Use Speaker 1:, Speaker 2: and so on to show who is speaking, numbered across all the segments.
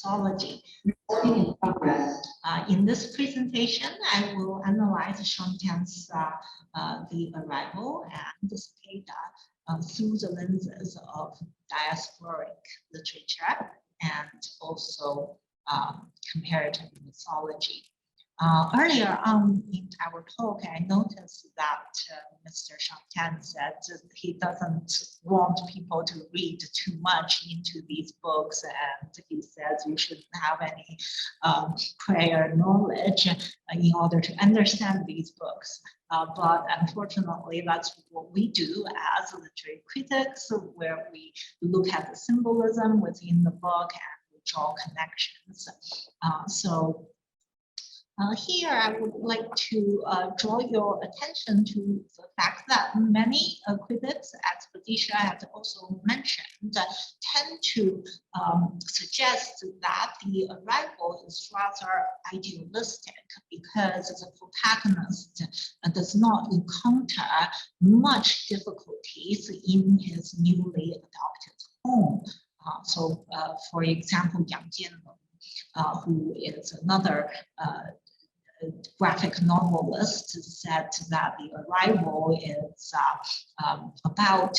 Speaker 1: mythology. In this presentation, I will analyze Shaun Tan's The Arrival and the Cicada through the lenses of diasporic literature and also comparative mythology. Earlier on in our talk, I noticed that Mr. Shaun Tan said he doesn't want people to read too much into these books, and he says you shouldn't have any prior knowledge in order to understand these books. But unfortunately, that's what we do as literary critics, where we look at the symbolism within the book and we draw connections. Here, I would like to draw your attention to the fact that many critics, as Patricia has also mentioned, tend to suggest that the arrival is rather idealistic because the protagonist does not encounter much difficulties in his newly adopted home. For example, Yang Jianlong, who is another graphic novelist, said that The Arrival is about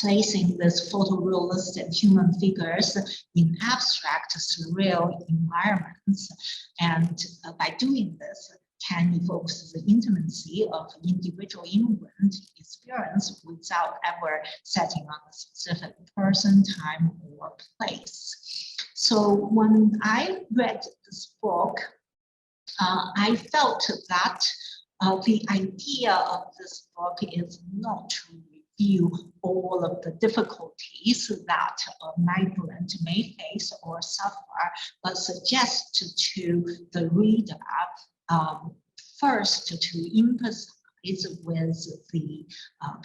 Speaker 1: placing these photorealistic human figures in abstract, surreal environments. And by doing this, Tan evokes the intimacy of individual immigrant experience without ever setting on a specific person, time, or place. So when I read this book, I felt that the idea of this book is not to review all of the difficulties that a migrant may face or suffer, but suggest to the reader first to empathize with the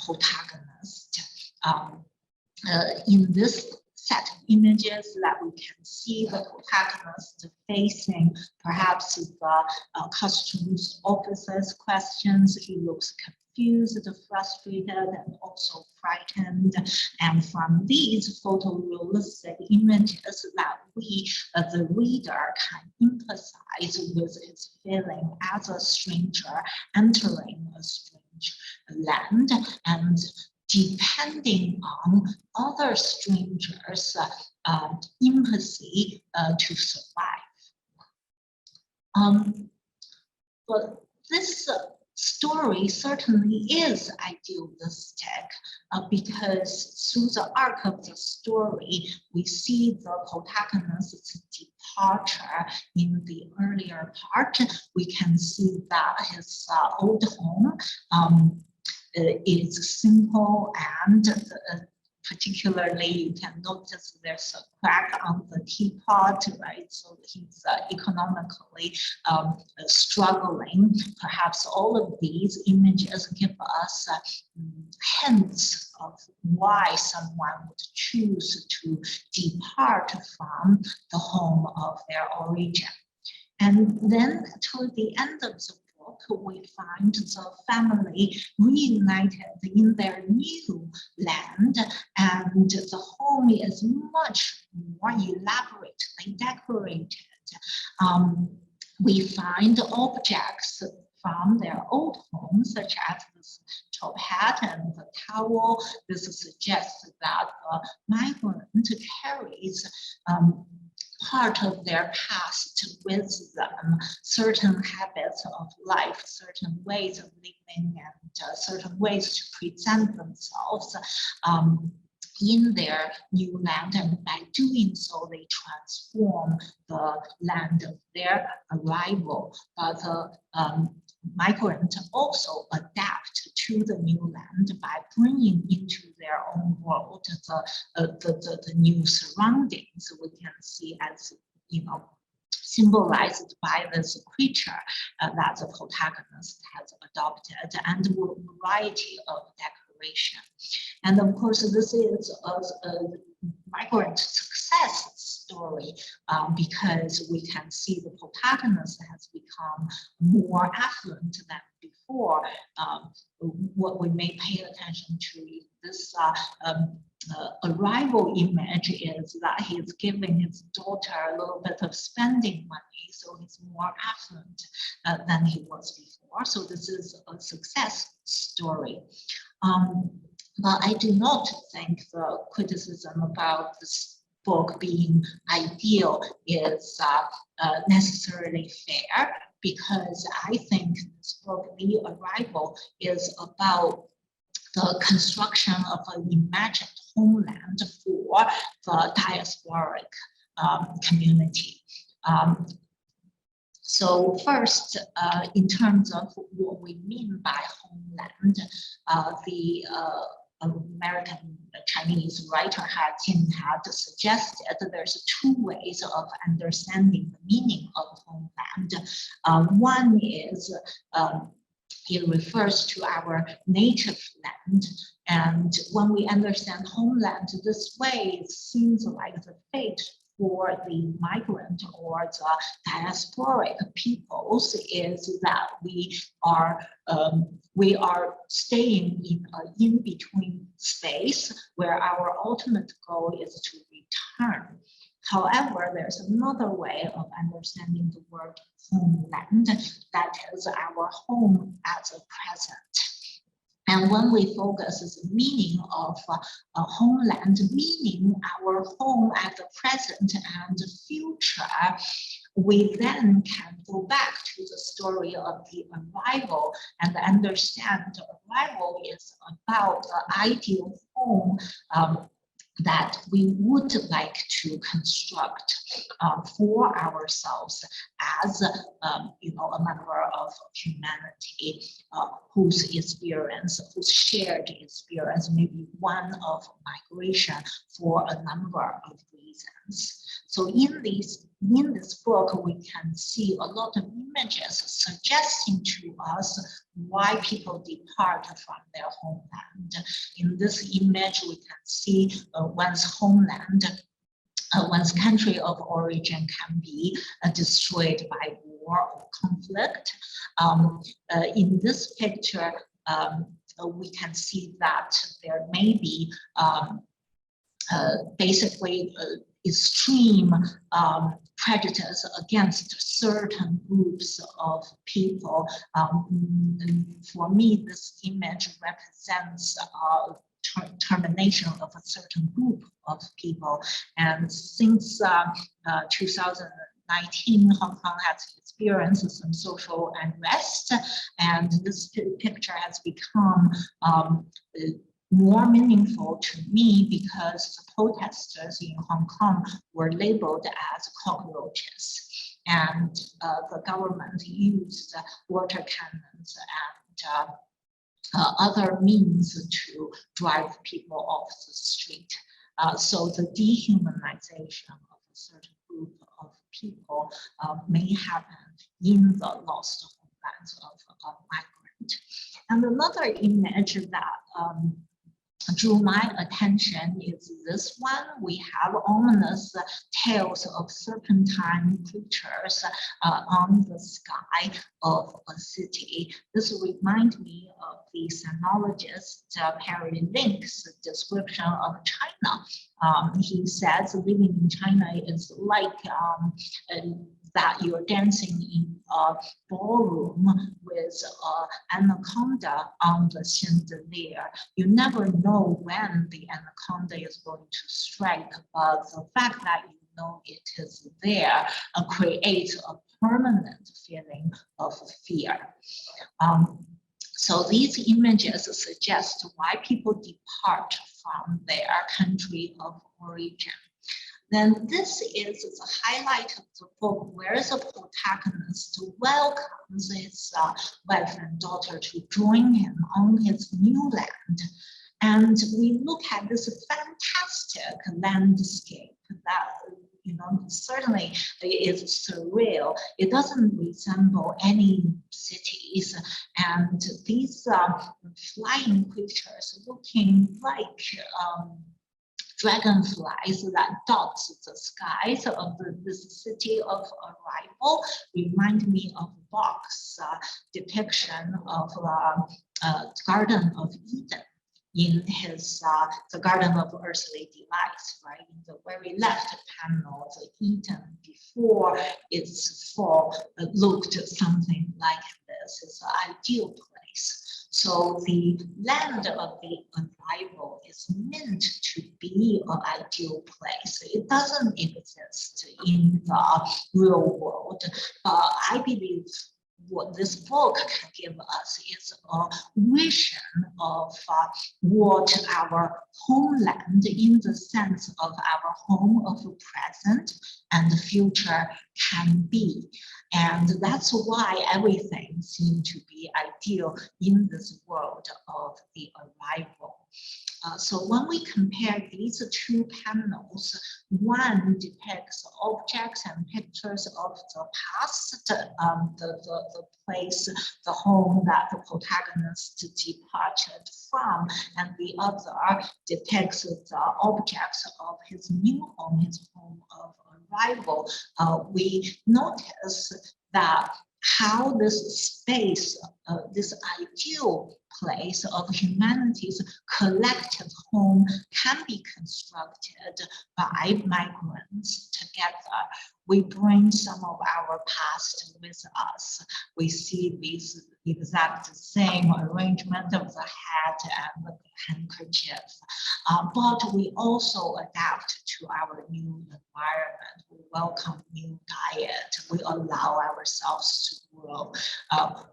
Speaker 1: protagonist. In this set of images that we can see the protagonist facing perhaps the customs officer's questions. He looks confused, frustrated, and also frightened. And from these photorealistic images that we, the reader, can empathize with his feeling as a stranger entering a strange land, and depending on other strangers' empathy to survive. But this story certainly is idealistic because through the arc of the story, we see the protagonist's departure. In the earlier part, we can see that his old home is simple, and particularly you can notice there's a crack on the teapot, right? So he's economically struggling. Perhaps all of these images give us hints of why someone would choose to depart from the home of their origin. And then toward the end of the we find the family reunited in their new land, and the home is much more elaborately decorated. We find objects from their old home, such as this top hat and the towel. This suggests that the migrant carries part of their past with them, certain habits of life, certain ways of living, and certain ways to present themselves in their new land. And by doing so, they transform the land of their arrival. But the migrant also adapt to the new land by bringing into their own world the new surroundings. We can see as, symbolized by this creature that the protagonist has adopted, and a variety of decoration. And of course, this is a migrant success story because we can see the protagonist has become more affluent than before. What we may pay attention to is this arrival image is that he's giving his daughter a little bit of spending money, so he's more affluent than he was before. So this is a success story. But I do not think the criticism about this book being ideal is necessarily fair, because I think this book, The Arrival, is about the construction of an imagined homeland for the diasporic community. So first, in terms of what we mean by homeland, the American Chinese writer Jin had suggested that there's two ways of understanding the meaning of homeland. One is it refers to our native land, and when we understand homeland this way, it seems like the fate for the migrant or the diasporic peoples is that we are staying in an in-between space where our ultimate goal is to return. However, there's another way of understanding the word homeland, that is our home as a present. And when we focus on the meaning of homeland, meaning our home at the present and the future, we then can go back to the story of the arrival and understand the arrival is about the ideal home that we would like to construct for ourselves as a member of humanity whose shared experience may be one of migration for a number of reasons. So in this book, we can see a lot of images suggesting to us why people depart from their homeland. In this image, we can see one's homeland, one's country of origin can be destroyed by war or conflict. In this picture, we can see that there may be basically extreme prejudice against certain groups of people. For me, this image represents termination of a certain group of people. And since 2019, Hong Kong has experienced some social unrest, and this picture has become more meaningful to me because the protesters in Hong Kong were labeled as cockroaches, and the government used water cannons and other means to drive people off the street. So the dehumanization of a certain group of people may happen in the lost homelands of a migrant. And another image that drew my attention is this one. We have ominous tails of serpentine creatures on the sky of a city. This reminds me of the sinologist Perry Link's description of China. He says living in China is like that you're dancing in a ballroom with an anaconda on the chandelier. You never know when the anaconda is going to strike, but the fact that you know it is there creates a permanent feeling of fear. So these images suggest why people depart from their country of origin. Then this is the highlight of the book, where the protagonist welcomes his wife and daughter to join him on his new land. And we look at this fantastic landscape that, certainly is surreal. It doesn't resemble any cities. And these flying creatures looking like dragonflies that dot the skies of this city of arrival remind me of Bach's depiction of the Garden of Eden in his the Garden of Earthly Delights, right? In the very left panel, the Eden before its fall looked something like this. It's an ideal place. So the land of the arrival is meant to be an ideal place. It doesn't exist in the real world. I believe what this book can give us is a vision of what our homeland, in the sense of our home of the present and the future, can be. And that's why everything seems to be ideal in this world of the arrival. So when we compare these two panels, one depicts objects and pictures of the past, the place, the home that the protagonist departed from, and the other depicts the objects of his new home, his home of arrival. We notice that how this space, this ideal place of humanity's collective home can be constructed by migrants together. We bring some of our past with us. We see this exact same arrangement of the hat and the handkerchief, but we also adapt to our new environment. We welcome new diet. We allow ourselves to grow.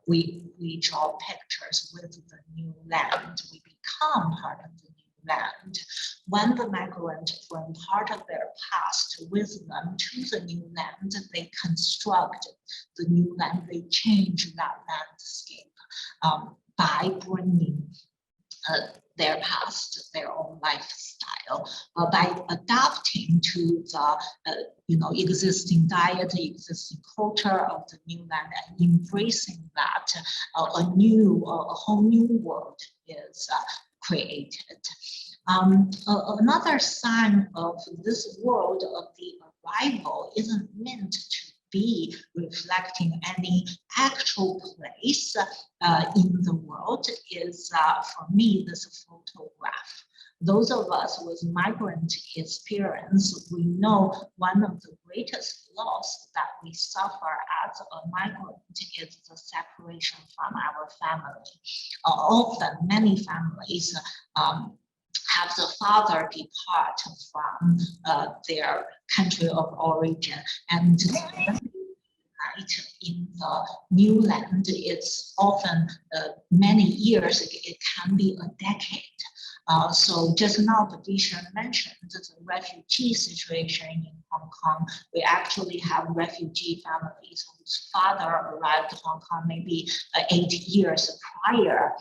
Speaker 1: We draw pictures with the new land. We become part of the new land. When the migrant bring part of their past with them to the new land, they construct the new land. They change that landscape by bringing their past, their own lifestyle, by adapting to the existing diet, existing culture of the new land, and embracing that a whole new world is created. Another sign of this world of the arrival isn't meant to be reflecting any actual place in the world, is for me this photograph. Those of us with migrant experience, we know one of the greatest loss that we suffer as a migrant is the separation from our family. Often, many families have the father depart from their country of origin, and in the new land, it's often many years, it can be a decade. So just now, Patricia mentioned the refugee situation in Hong Kong. We actually have refugee families whose father arrived in Hong Kong maybe 8 years prior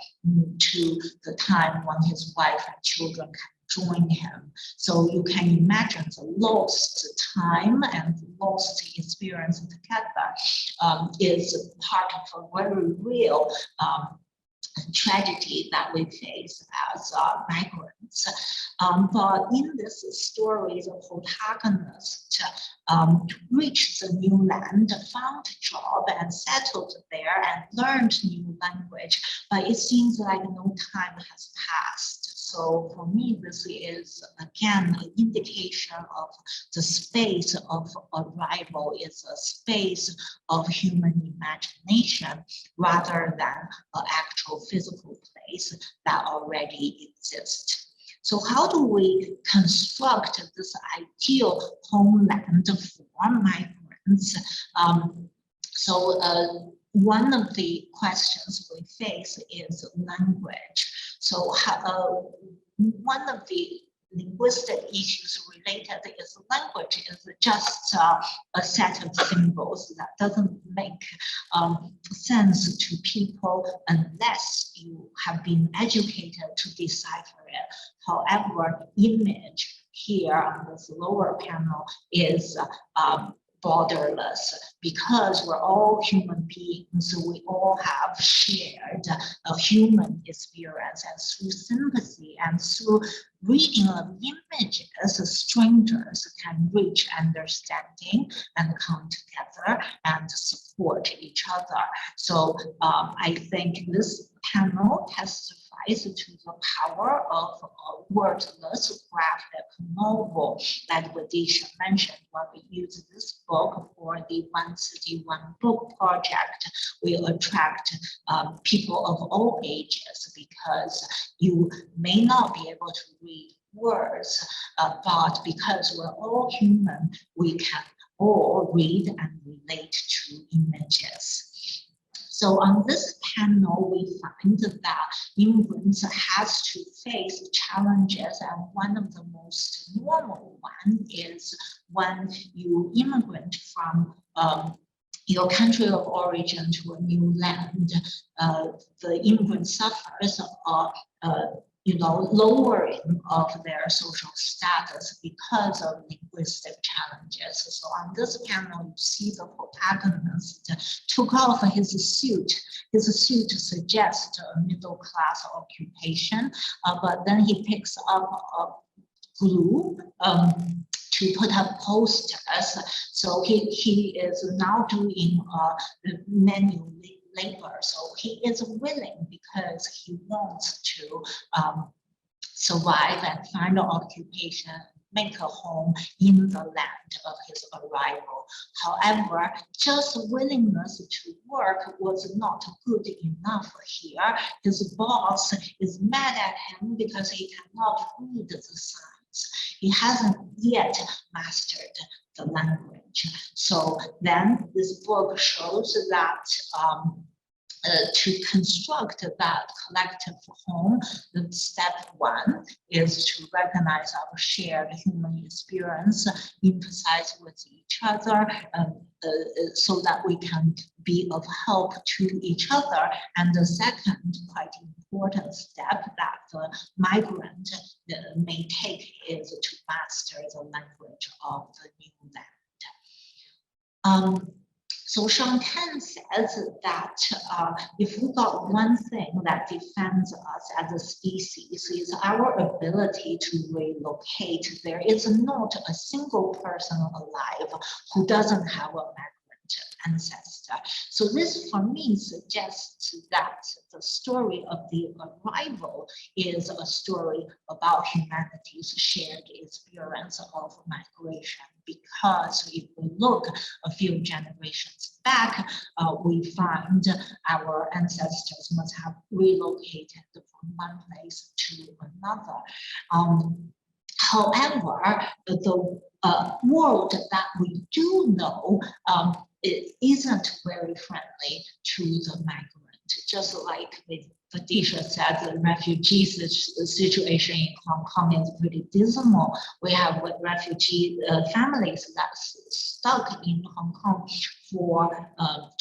Speaker 1: to the time when his wife and children can join him. So you can imagine the lost time and lost experience together is part of a very real tragedy that we face as migrants. But in this story, the protagonist reached the new land, found a job and settled there and learned new language, but it seems like no time has passed. So for me, this is again an indication of the space of arrival is a space of human imagination rather than an actual physical place that already exists. So how do we construct this ideal homeland for migrants? One of the questions we face is language. So one of the linguistic issues related is language is just a set of symbols that doesn't make sense to people unless you have been educated to decipher it. However, image here on this lower panel is borderless, because we're all human beings. We all have shared a human experience, and through sympathy and through reading of images, strangers can reach understanding and come together and support each other. So I think this panel testifies to the power of a wordless graphic novel that Vidisha mentioned. When we use this book for the One City, One Book project, we attract people of all ages, because you may not be able to read words, but because we're all human, we can all read and relate to images. So on this panel, we find that immigrants has to face challenges, and one of the most normal one is when you immigrate from your country of origin to a new land, the immigrant suffers lowering of their social status because of linguistic challenges. So on this panel, you see the protagonist took off his suit. His suit suggests a middle-class occupation, but then he picks up a glue to put up posters. So he is now doing manual labor. So he is willing because he wants to survive and find an occupation, make a home in the land of his arrival. However, just willingness to work was not good enough here. His boss is mad at him because he cannot read the signs. He hasn't yet mastered the language. So then this book shows that to construct that collective home, the step one is to recognize our shared human experience, emphasize with each other, so that we can be of help to each other. And the second quite important step that the migrant may take is to master the language of the new land. So Shaun Tan says that if we got one thing that defends us as a species, is our ability to relocate. There is not a single person alive who doesn't have a migrant ancestor. So this for me suggests that the story of the arrival is a story about humanity's shared experience of migration. Because if we look a few generations back, we find our ancestors must have relocated from one place to another. However, the world that we do know it isn't very friendly to the migrant. Just like Vidisha said, the refugee situation in Hong Kong is pretty dismal. We have refugee families that's stuck in Hong Kong for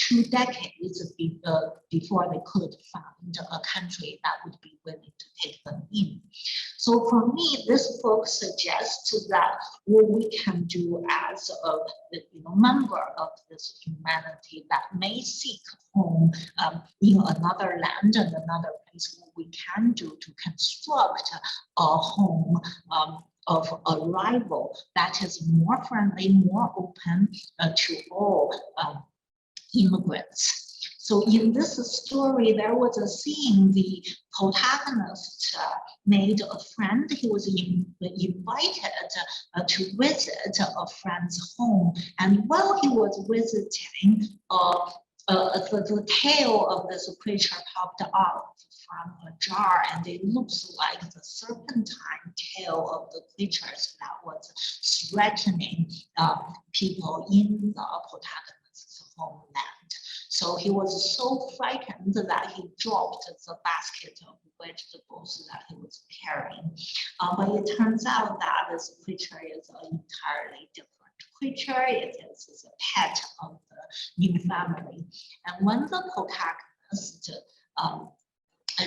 Speaker 1: 2 decades before they could find a country that would be willing to take them in. So for me, this book suggests that what we can do as a member of this humanity that may seek home in another land and another place, what we can do to construct a home of arrival that is more friendly, more open to all immigrants. So in this story, there was a scene, the protagonist made a friend. He was invited to visit a friend's home. And while he was visiting, the tail of this creature popped out from a jar, and it looks like the serpentine tail of the creatures that was threatening people in the protagonist's homeland. So he was so frightened that he dropped the basket of vegetables that he was carrying. But it turns out that this creature is an entirely different creature. It is a pet of the new family. And when the protagonist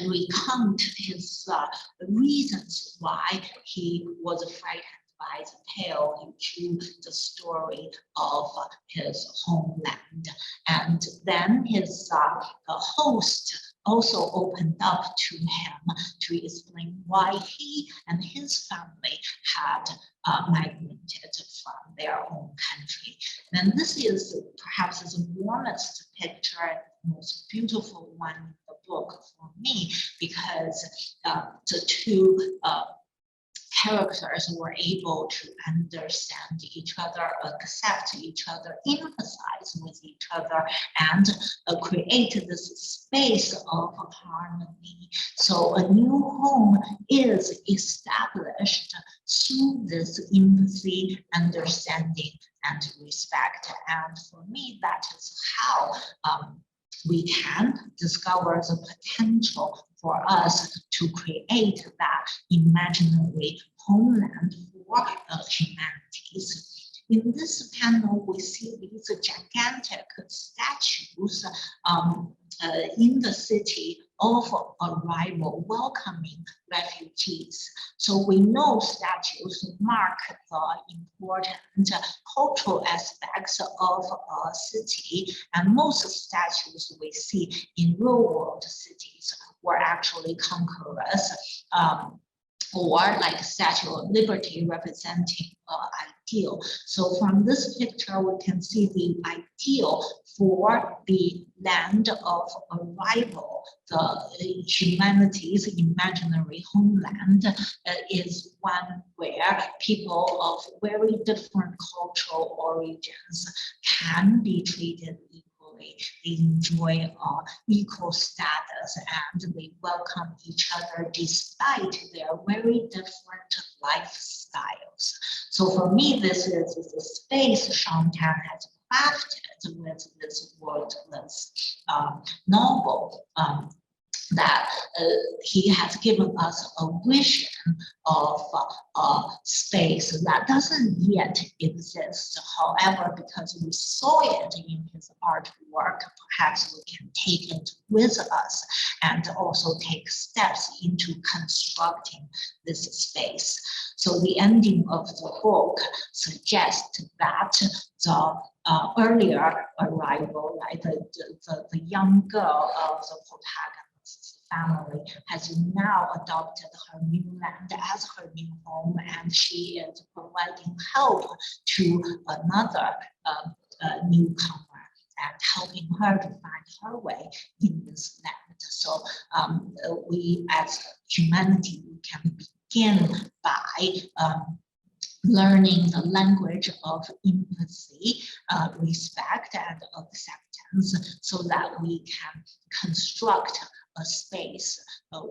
Speaker 1: recount his reasons why he was frightened by the tale into the story of his homeland. And then his host also opened up to him to explain why he and his family had migrated from their own country. And this is perhaps the warmest picture and most beautiful one in the book for me, because the two characters were able to understand each other, accept each other, empathize with each other, and create this space of harmony. So a new home is established through this empathy, understanding, and respect. And for me, that is how we can discover the potential for us to create that imaginary homeland for humanities. In this panel, we see these gigantic statues in the city of arrival, welcoming refugees. So we know statues mark the important cultural aspects of a city, and most statues we see in real world cities were actually conquerors, or like Statue of Liberty representing ideal. So from this picture, we can see the ideal for the land of arrival, the humanity's imaginary homeland, is one where people of very different cultural origins can be treated equally. They enjoy equal status, and they welcome each other despite their very different lifestyles. So for me, this is the space Shaun Tan has crafted with this wordless novel. That he has given us a vision of a space that doesn't yet exist. However, because we saw it in his artwork, perhaps we can take it with us and also take steps into constructing this space. So the ending of the book suggests that the earlier arrival, like the young girl of the protagonist family, has now adopted her new land as her new home, and she is providing help to another newcomer and helping her to find her way in this land. So we as humanity, we can begin by learning the language of empathy, respect, and acceptance, so that we can construct a space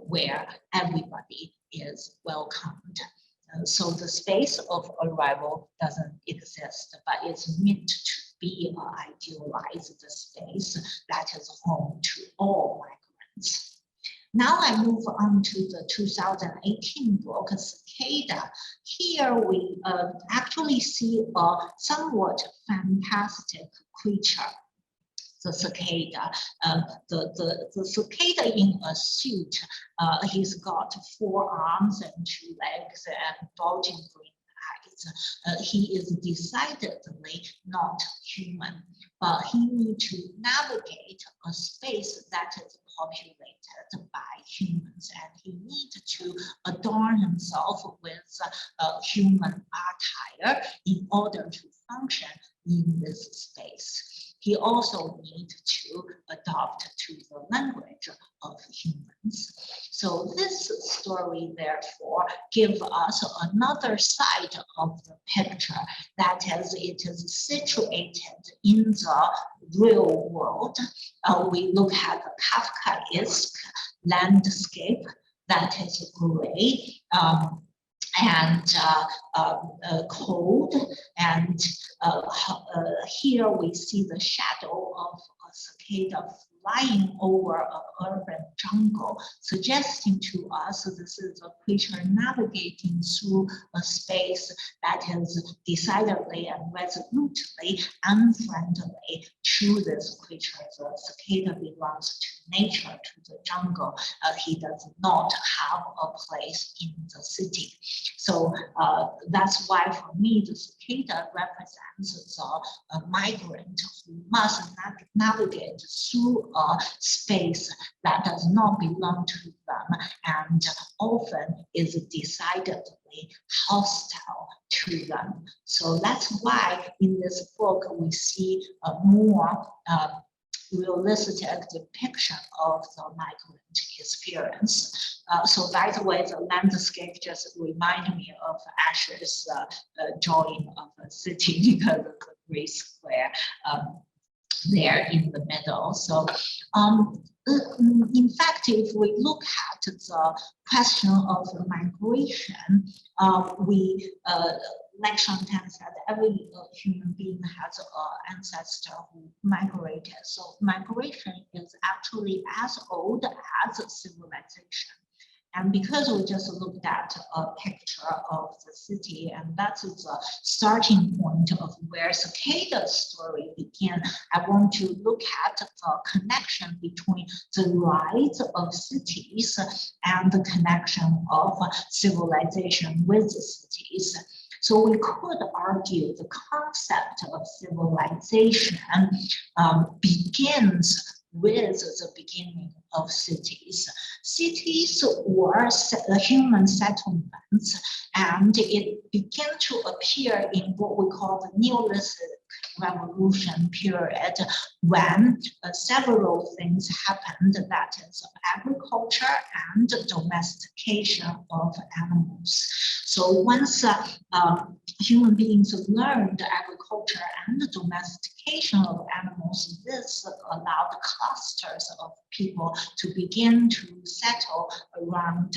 Speaker 1: where everybody is welcomed. So the space of arrival doesn't exist, but it's meant to be an idealized space that is home to all migrants. Now I move on to the 2018 book, Cicada. Here we actually see a somewhat fantastic creature, the cicada. The cicada in a suit, he's got 4 arms and 2 legs and bulging green eyes. He is decidedly not human, but he needs to navigate a space that is populated by humans, and he needs to adorn himself with human attire in order to function in this space. He also needs to adapt to the language of humans. So this story, therefore, gives us another side of the picture, that is, it is situated in the real world. We look at the Kafkaesque landscape that is gray and cold, and here we see the shadow of a cicada flying over an urban jungle, suggesting to us this is a creature navigating through a space that is decidedly and resolutely unfriendly to this creature. The cicada belongs to nature, to the jungle. He does not have a place in the city. So that's why for me, the cicada represents the migrant who must navigate through a space that does not belong to them and often is decidedly hostile to them. So that's why in this book we see a more realistic depiction of the migrant experience. So by the way, the landscape just remind me of Asher's drawing of a city because of the gray square there in the middle. So in fact, if we look at the question of migration, like Shaun Tan said, every human being has an ancestor who migrated. So migration is actually as old as civilization. And because we just looked at a picture of the city, and that's the starting point of where Cicada's story began, I want to look at the connection between the rise of cities and the connection of civilization with the cities. So we could argue the concept of civilization begins with the beginning of cities. Cities were human settlements, and it began to appear in what we call the Neolithic Revolution period, when several things happened, that is agriculture and domestication of animals. So once human beings learned agriculture and domestication of animals, this allowed clusters of people to begin to settle around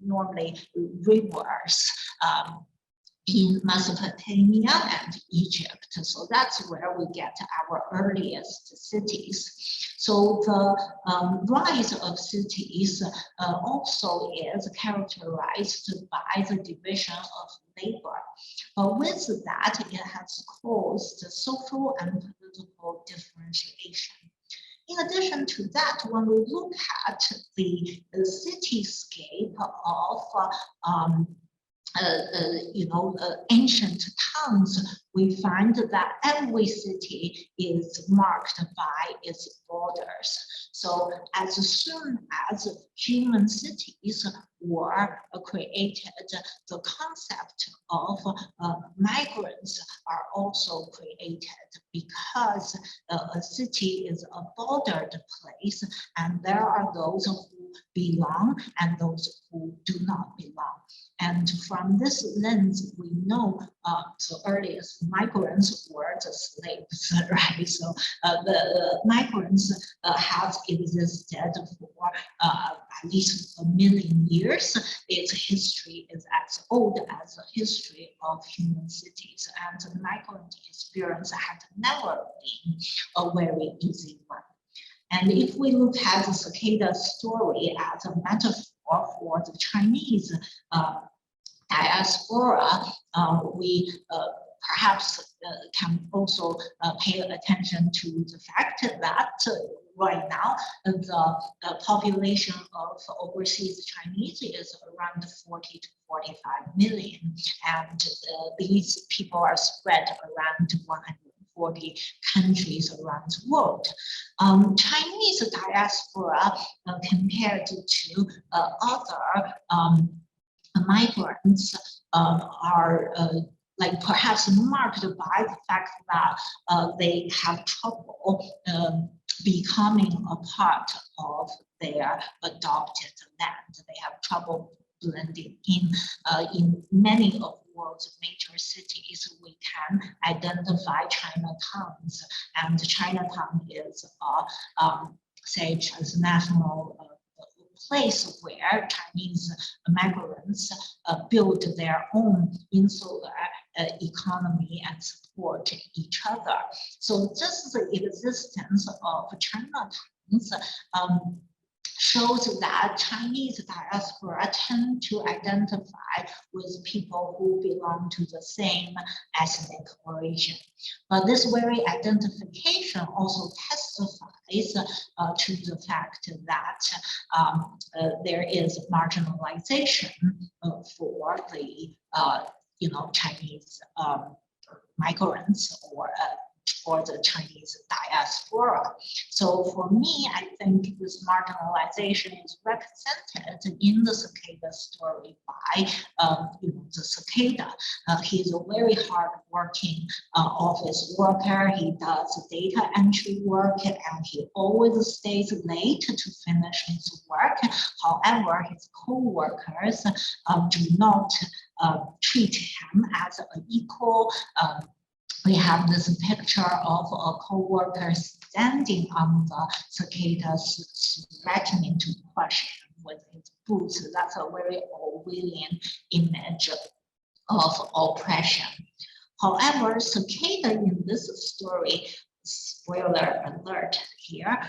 Speaker 1: normally rivers in Mesopotamia and Egypt. So that's where we get our earliest cities. So the rise of cities also is characterized by the division of labor. But with that, it has caused social and political differentiation. In addition to that, when we look at the cityscape of ancient towns, we find that every city is marked by its borders. So as soon as human cities were created, the concept of migrants are also created, because a city is a bordered place, and there are those who belong and those who do not belong. And from this lens, we know the earliest migrants were the slaves, right? So the migrants have existed for at least 1 million years. Its history is as old as the history of human cities, and the migrant experience had never been a very easy one. And if we look at the cicada story as a metaphor for the Chinese diaspora, we perhaps can also pay attention to the fact that right now the population of overseas Chinese is around 40 to 45 million, and these people are spread around 140 countries around the world. Chinese diaspora compared to other migrants are like perhaps marked by the fact that they have trouble becoming a part of their adopted land. They have trouble blending in. In many of the world's major cities, we can identify Chinatowns, and Chinatown is say transnational place where Chinese migrants build their own insular economy and support each other. So just the existence of Chinatowns shows that Chinese diaspora tend to identify with people who belong to the same ethnic origin. But this very identification also testifies to the fact that there is marginalization for the Chinese migrants or the Chinese diaspora. So for me, I think this marginalization is represented in the Cicada story by the Cicada. He's a very hardworking office worker. He does data entry work and he always stays late to finish his work. However, his co-workers do not treat him as an equal. We have this picture of a co-worker standing on the cicadas, threatening to crush him with his boots. That's a very Orwellian image of oppression. However, Cicada in this story, spoiler alert here,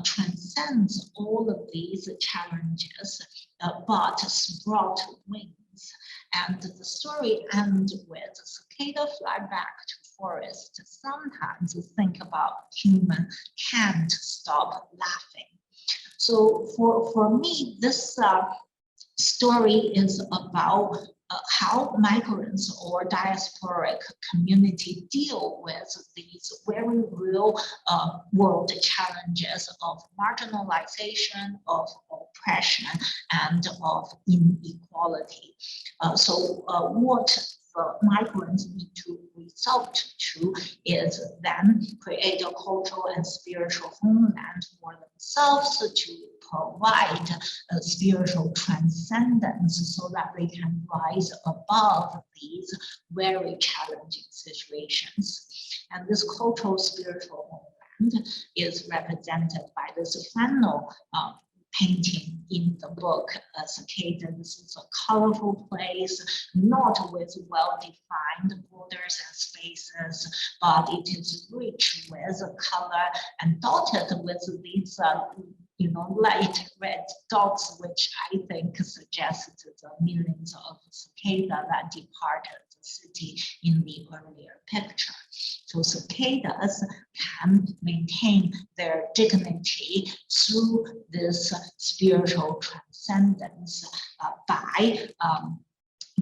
Speaker 1: transcends all of these challenges, but sprout wings. And the story ends with Cicada fly back to forest. Sometimes think about human can't stop laughing. So for me, this story is about how migrants or diasporic community deal with these very real world challenges of marginalization, of oppression, and of inequality. So what the migrants need to resort to is then create a cultural and spiritual homeland for themselves to provide a spiritual transcendence so that they can rise above these very challenging situations. And this cultural spiritual homeland is represented by this final painting in the book, Cicada. This is a colorful place, not with well-defined borders and spaces, but it is rich with color and dotted with these light red dots, which I think suggest the millions of cicada that departed the city in the earlier picture. So cicadas can maintain their dignity through this spiritual transcendence by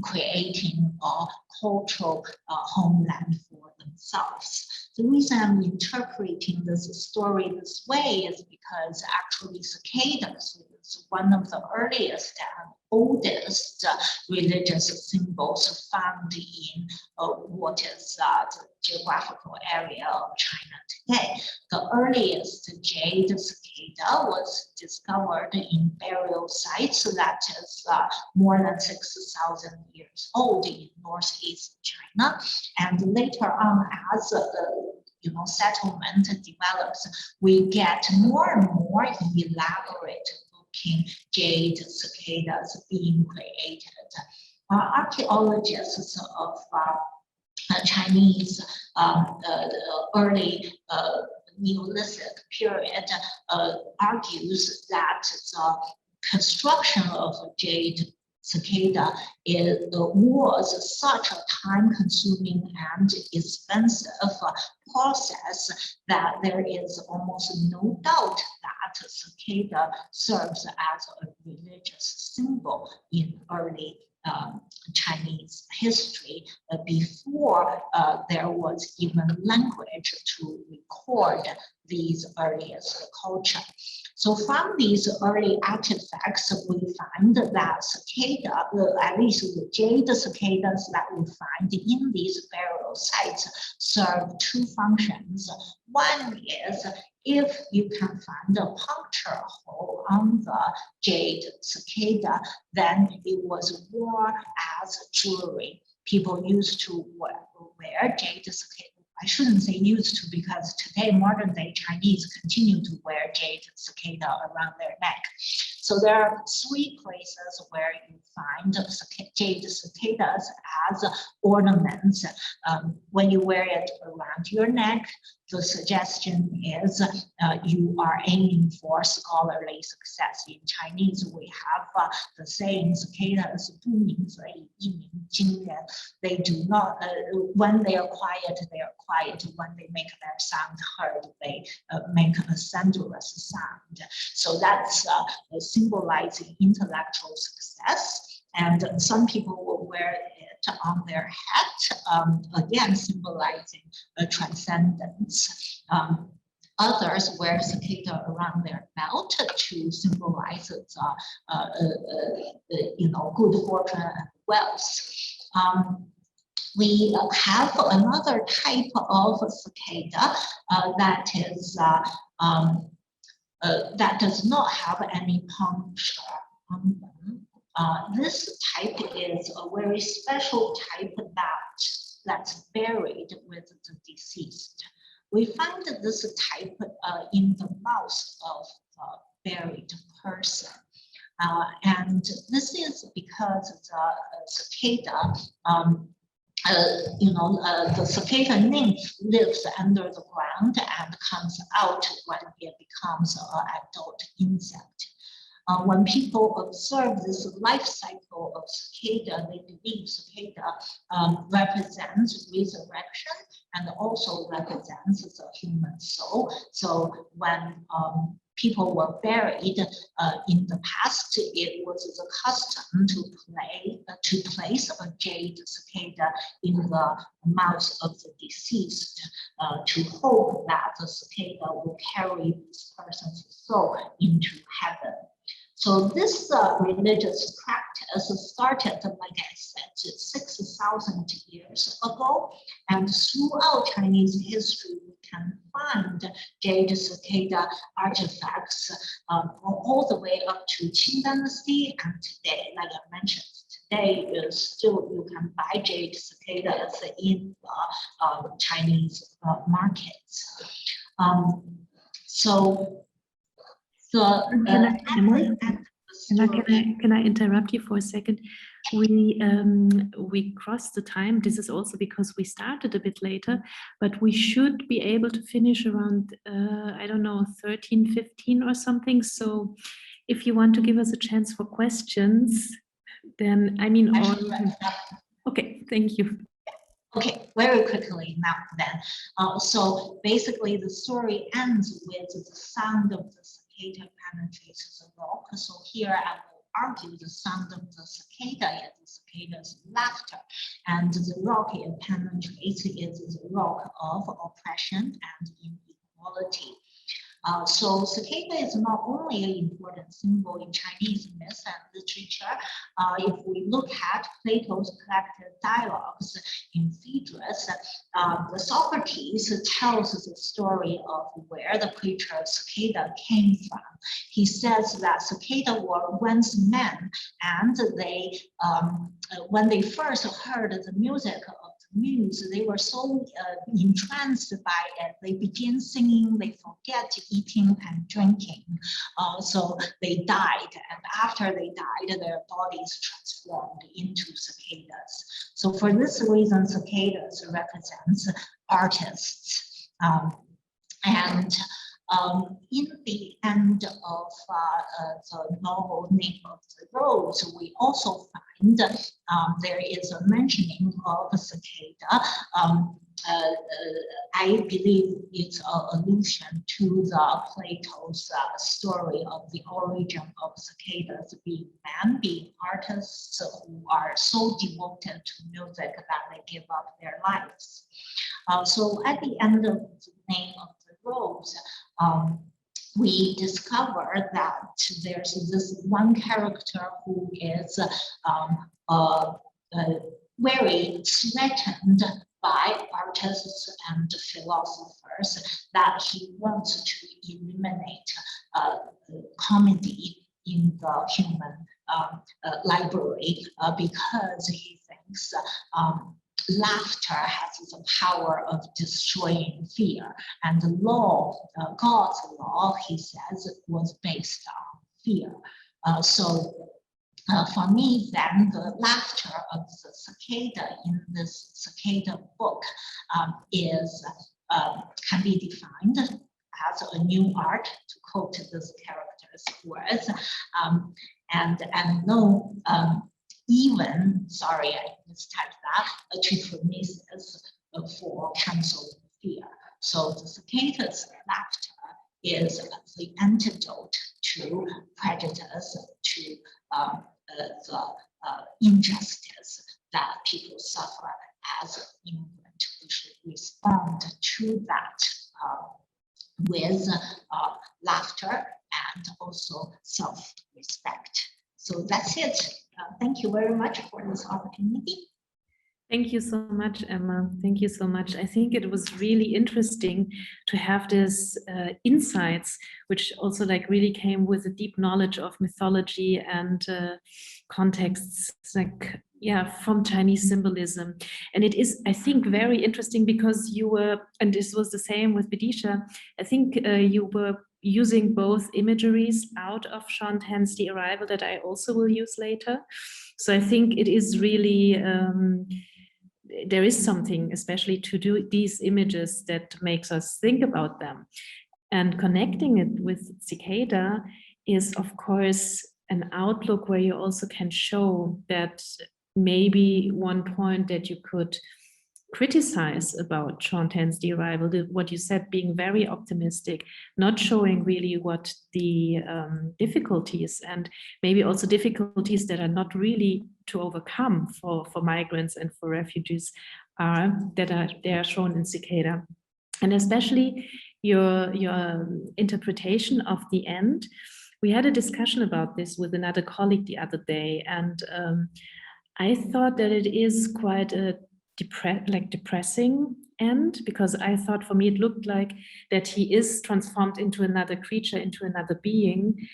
Speaker 1: creating a cultural homeland for themselves. The reason I'm interpreting this story this way is because actually cicadas is one of the earliest and oldest religious symbols found in what is the geographical area of China today. The earliest jade cicada was discovered in burial sites that is more than 6,000 years old in northeast China. And later on, as the settlement develops, we get more and more elaborate looking jade cicadas being created. Archaeologists of Chinese early Neolithic period argues that the construction of a jade cicada was such a time-consuming and expensive process that there is almost no doubt that cicada serves as a religious symbol in early Chinese history before there was even language to record these earliest culture. So from these early artifacts, we find that cicada, at least the jade cicadas that we find in these burial sites, serve two functions. One is if you can find a puncture hole on the jade cicada, then it was worn as jewelry. People used to wear jade cicada. I shouldn't say used to, because today modern day Chinese continue to wear jade cicada around their neck. So there are three places where you find jade cicadas as ornaments. When you wear it around your neck, the suggestion is you are aiming for scholarly success. In Chinese, we have the saying, cicadas 不鸣则已，一鸣惊人. They do not, when they are quiet, they are quiet. When they make their sound heard, they make a thunderous sound. So that's symbolizing intellectual success. And some people will wear it on their hat, again symbolizing transcendence. Others wear cicada around their belt to symbolize good fortune and wealth. We have another type of cicada that does not have any puncture on them. This type is a very special type that's buried with the deceased. We found this type in the mouth of a buried person. And this is because the cicada, the cicada nymph lives under the ground and comes out when it becomes an adult insect. When people observe this life cycle of cicada, they believe cicada represents resurrection and also represents the human soul. So when people were buried in the past, it was the custom to place a jade cicada in the mouth of the deceased to hope that the cicada will carry this person's soul into heaven. So this religious practice started, like I said, 6,000 years ago, and throughout Chinese history, we can find jade cicada artifacts all the way up to Qing Dynasty, and today, like I mentioned, today still you can buy jade cicadas in the Chinese markets.
Speaker 2: Can I interrupt you for a second? We crossed the time. This is also because we started a bit later, but we should be able to finish around, I don't know, 13:15 or something. So if you want to give us a chance for questions, then okay, thank you.
Speaker 1: Okay, very quickly now then. So basically the story ends with the sound of the cicada penetrates the rock. So here I will argue the sound of the cicada is the cicada's laughter, and the rock it penetrates is the rock of oppression and inequality. So cicada is not only an important symbol in Chinese myth and literature. If we look at Plato's collected dialogues in Phaedrus, the Socrates tells the story of where the creature cicada came from. He says that cicada were once men, and they, when they first heard the music of muse, they were so entranced by it, they begin singing, they forget eating and drinking. So they died, and after they died, their bodies transformed into cicadas. So for this reason, cicadas represents artists. In the end of the novel Name of the Rose, we also find there is a mentioning of a cicada. I believe it's an allusion to the Plato's story of the origin of cicadas being men, being artists who are so devoted to music that they give up their lives. So at the end of the Name of the Rose, we discover that there's this one character who is very threatened by artists and philosophers, that he wants to eliminate comedy in the human library because he thinks laughter has the power of destroying fear, and the law, God's law, he says, was based on fear. So for me, then the laughter of the cicada in this cicada book is can be defined as a new art, to quote this character's words, and no even, sorry, I mistyped that, to Prometheus for canceling fear. So the cicada's laughter is the antidote to prejudice, to the injustice that people suffer as immigrant. We should respond to that with laughter and also self-respect. So that's it. Thank you very much for this opportunity.
Speaker 2: Thank you so much, Emma. Thank you so much. I think it was really interesting to have this insights, which also like really came with a deep knowledge of mythology and contexts, like, yeah, from Chinese symbolism. And it is, I think, very interesting because you were, and this was the same with Bidisha, I think you were using both imageries out of Shaun Tan's The Arrival that I also will use later. So I think it is really, there is something, especially to do these images, that makes us think about them. And connecting it with Cicada is, of course, an outlook where you also can show that maybe one point that you could criticize about Shaun Tan's The Arrival, what you said, being very optimistic, not showing really what the difficulties, and maybe also difficulties that are not really to overcome for migrants and for refugees are, they are shown in Cicada. And especially your interpretation of the end. We had a discussion about this with another colleague the other day, and I thought that it is quite a depressing end, because I thought, for me, it looked like that he is transformed into another creature, into another being,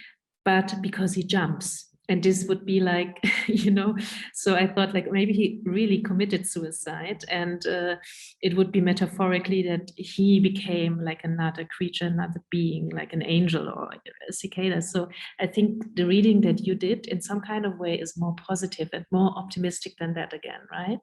Speaker 2: but because he jumps. And this would be like, you know, so I thought like maybe he really committed suicide, and it would be metaphorically that he became like another creature, another being, like an angel or a cicada. So I think the reading that you did in some kind of way is more positive and more optimistic than that again, right?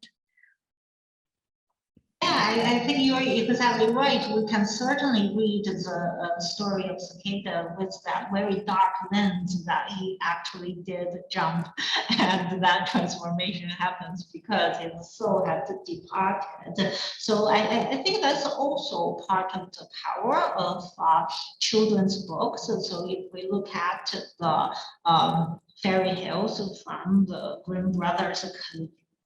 Speaker 1: Yeah, I think you're exactly right. We can certainly read the story of Cicada with that very dark lens that he actually did jump and that transformation happens because his soul had departed. So I think that's also part of the power of children's books. So if we look at the fairy tales from the Grimm brothers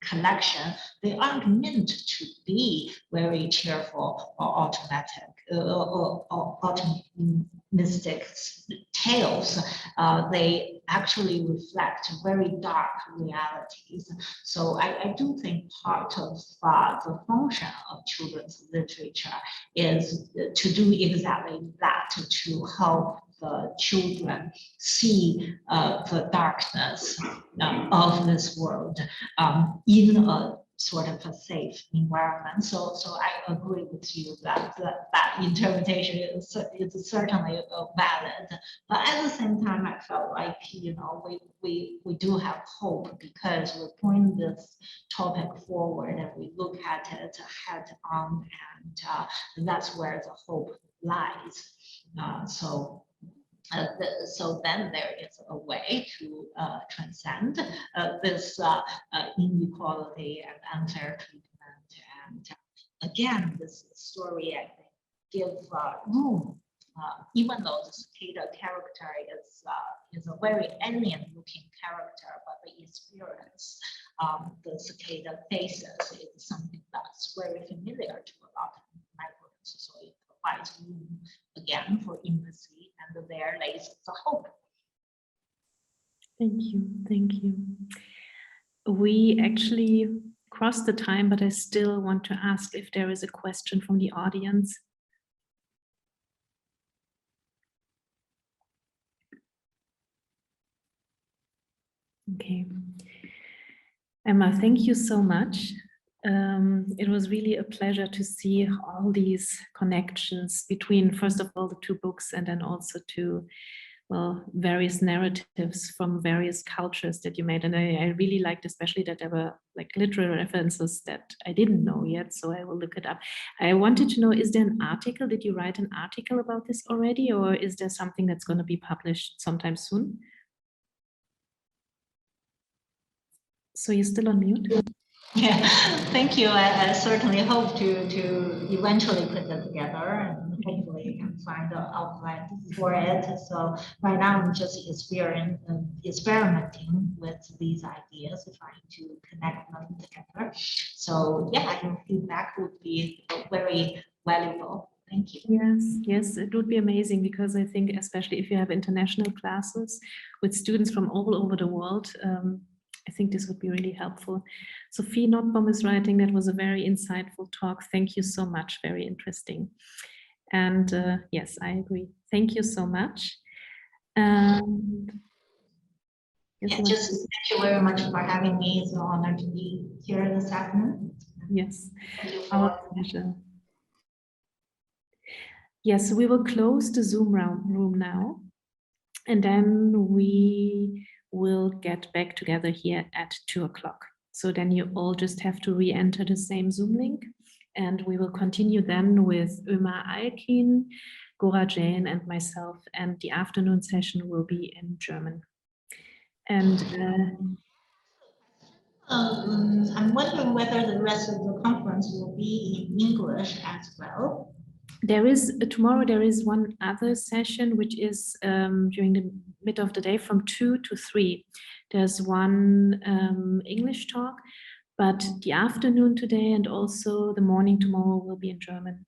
Speaker 1: collection, they aren't meant to be very cheerful or automatic or optimistic tales. They actually reflect very dark realities. So I do think part of the function of children's literature is to do exactly that, to help the children see the darkness of this world in a sort of a safe environment. So I agree with you that that interpretation is certainly valid. But at the same time, I felt like, you know, we do have hope because we point this topic forward and we look at it head on, and that's where the hope lies. So then there is a way to transcend this inequality and unfair treatment. And again, this story, I think, gives room, even though the cicada character is a very alien-looking character, but the experience the cicada faces is something that's very familiar to a lot of migrants. So it provides room again for empathy, and there lays the hope.
Speaker 2: Thank you. Thank you. We actually crossed the time, but I still want to ask if there is a question from the audience. Okay. Emma, thank you so much. It was really a pleasure to see all these connections between, first of all, the two books, and then also to well, various narratives from various cultures that you made. And I really liked especially that there were like literary references that I didn't know yet, so I will look it up. I wanted to know, is there an article? Did you write an article about this already, or is there something that's going to be published sometime soon? So you're still on mute?
Speaker 1: Yeah, thank you. I certainly hope to eventually put that together, and hopefully you can find an outline for it. So right now I'm just experimenting with these ideas, trying to connect them together. So yeah, your feedback would be very valuable. Thank you.
Speaker 2: Yes, it would be amazing, because I think especially if you have international classes with students from all over the world, I think this would be really helpful. Sophie Notbaum is writing, that was a very insightful talk. Thank you so much. Very interesting. And yes, I agree. Thank you so much. And
Speaker 1: yeah, just thank you very much for having me. It's an honor to be here this afternoon.
Speaker 2: Yes,
Speaker 1: thank you
Speaker 2: our pleasure. Yes, we will close the Zoom room now, and then we will get back together here at 2 o'clock. So then you all just have to re-enter the same Zoom link, and we will continue then with Ömer Alkin, Gora Jain, and myself, and the afternoon session will be in German. And
Speaker 1: I'm wondering whether the rest of the conference will be in English as well.
Speaker 2: There is tomorrow. There is one other session which is during the mid of the day from 2 to 3. There's one English talk, but the afternoon today and also the morning tomorrow will be in German.